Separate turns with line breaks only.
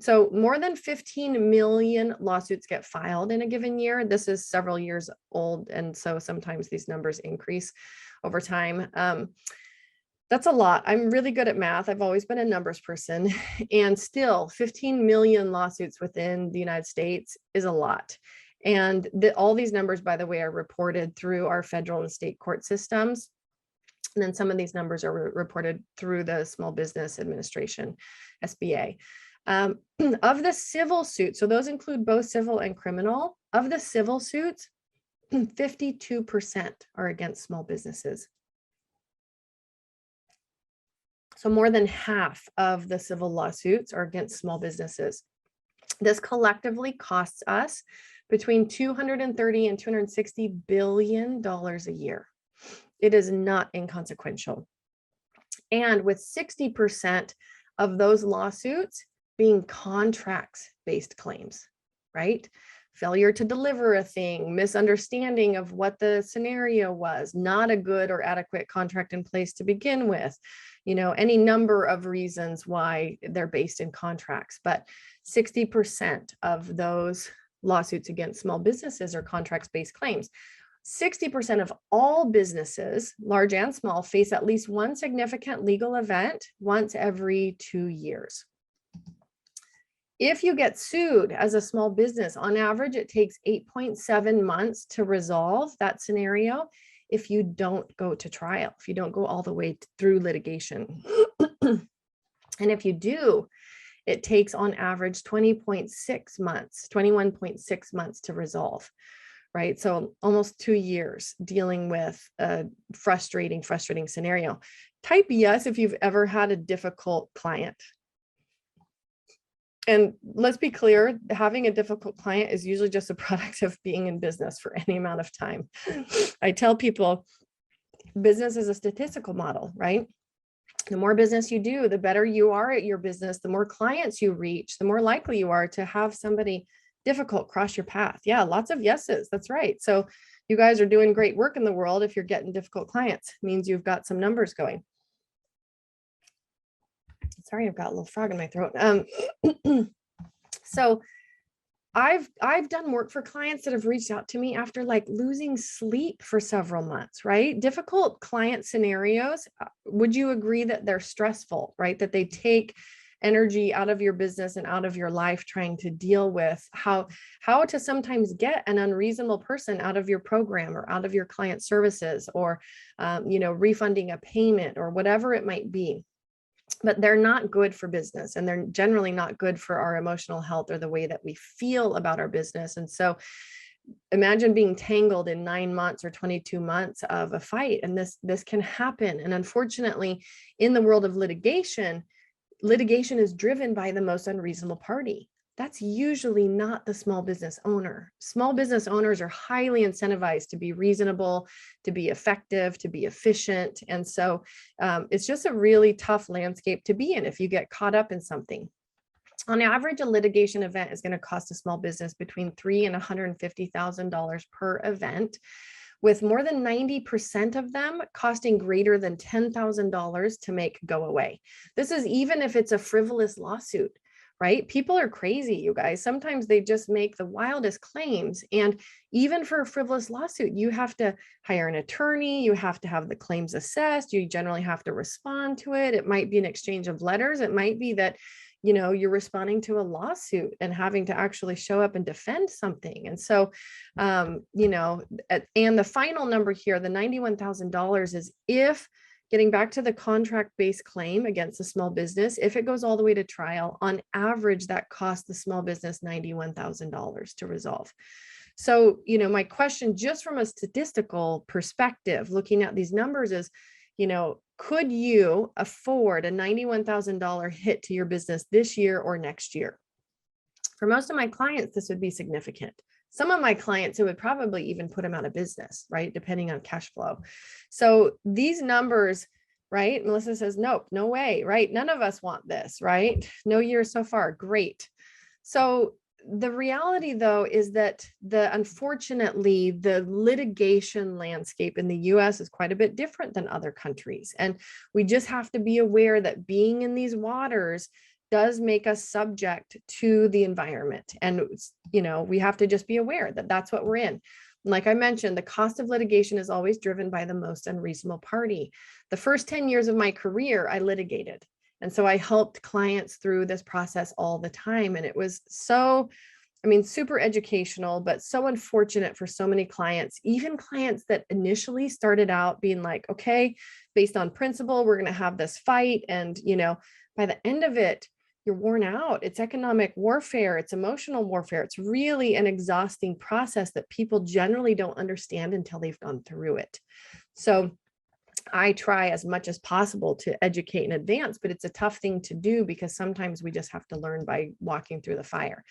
So more than 15 million lawsuits get filed in a given year. This is several years old, and so sometimes these numbers increase over time. That's a lot. I'm really good at math. I've always been a numbers person, and still 15 million lawsuits within the United States is a lot. And all these numbers, by the way, are reported through our federal and state court systems. And then some of these numbers are reported through the Small Business Administration, SBA. Of the civil suits, so those include both civil and criminal, of the civil suits, 52% are against small businesses. So more than half of the civil lawsuits are against small businesses. This collectively costs us between $230 and $260 billion a year. It is not inconsequential. And with 60% of those lawsuits being contracts-based claims, right? Failure to deliver a thing, misunderstanding of what the scenario was, not a good or adequate contract in place to begin with, any number of reasons why they're based in contracts. But 60% of those lawsuits against small businesses are contracts-based claims. 60% of all businesses, large and small, face at least one significant legal event once every 2 years. If you get sued as a small business, on average, it takes 8.7 months to resolve that scenario if you don't go to trial, if you don't go all the way through litigation. And if you do, it takes on average 20.6 months, 21.6 months to resolve, right? So almost 2 years dealing with a frustrating scenario. Type yes if you've ever had a difficult client. And let's be clear, having a difficult client is usually just a product of being in business for any amount of time. I tell people business is a statistical model, right? The more business you do, the better you are at your business, the more clients you reach, the more likely you are to have somebody difficult cross your path. Yeah, lots of yeses. That's right. So you guys are doing great work in the world. If you're getting difficult clients, it means you've got some numbers going. Sorry, I've got a little frog in my throat. So I've done work for clients that have reached out to me after like losing sleep for several months, right? Difficult client scenarios. Would you agree that they're stressful, right? That they take energy out of your business and out of your life trying to deal with how to sometimes get an unreasonable person out of your program or out of your client services, or refunding a payment or whatever it might be. But they're not good for business, and they're generally not good for our emotional health or the way that we feel about our business. And so imagine being tangled in 9 months or 22 months of a fight, and this can happen. And unfortunately, in the world of litigation is driven by the most unreasonable party. That's usually not the small business owner. Small business owners are highly incentivized to be reasonable, to be effective, to be efficient. And so it's just a really tough landscape to be in if you get caught up in something. On average, a litigation event is going to cost a small business between $3,000 and $150,000 per event, with more than 90% of them costing greater than $10,000 to make go away. This is even if it's a frivolous lawsuit, right? People are crazy, you guys. Sometimes they just make the wildest claims. And even for a frivolous lawsuit, you have to hire an attorney, you have to have the claims assessed, you generally have to respond to it. It might be an exchange of letters. It might be that you're responding to a lawsuit and having to actually show up and defend something. And so, and the final number here, the $91,000, is if, getting back to the contract-based claim against a small business, if it goes all the way to trial, on average, that costs the small business $91,000 to resolve. So, my question, just from a statistical perspective, looking at these numbers is, could you afford a $91,000 hit to your business this year or next year? For most of my clients, this would be significant. Some of my clients, it would probably even put them out of business, right? Depending on cash flow. So these numbers, right? Melissa says, nope, no way, right? None of us want this, right? No year so far, great. So the reality, though, is that unfortunately, the litigation landscape in the US is quite a bit different than other countries. And we just have to be aware that being in these waters does make us subject to the environment. And, we have to just be aware that that's what we're in. Like I mentioned, the cost of litigation is always driven by the most unreasonable party. The first 10 years of my career, I litigated. And so I helped clients through this process all the time. And it was super educational, but so unfortunate for so many clients, even clients that initially started out being like, okay, based on principle, we're going to have this fight. And, by the end of it, you're worn out. It's economic warfare. It's emotional warfare. It's really an exhausting process that people generally don't understand until they've gone through it. So I try as much as possible to educate in advance, but it's a tough thing to do because sometimes we just have to learn by walking through the fire.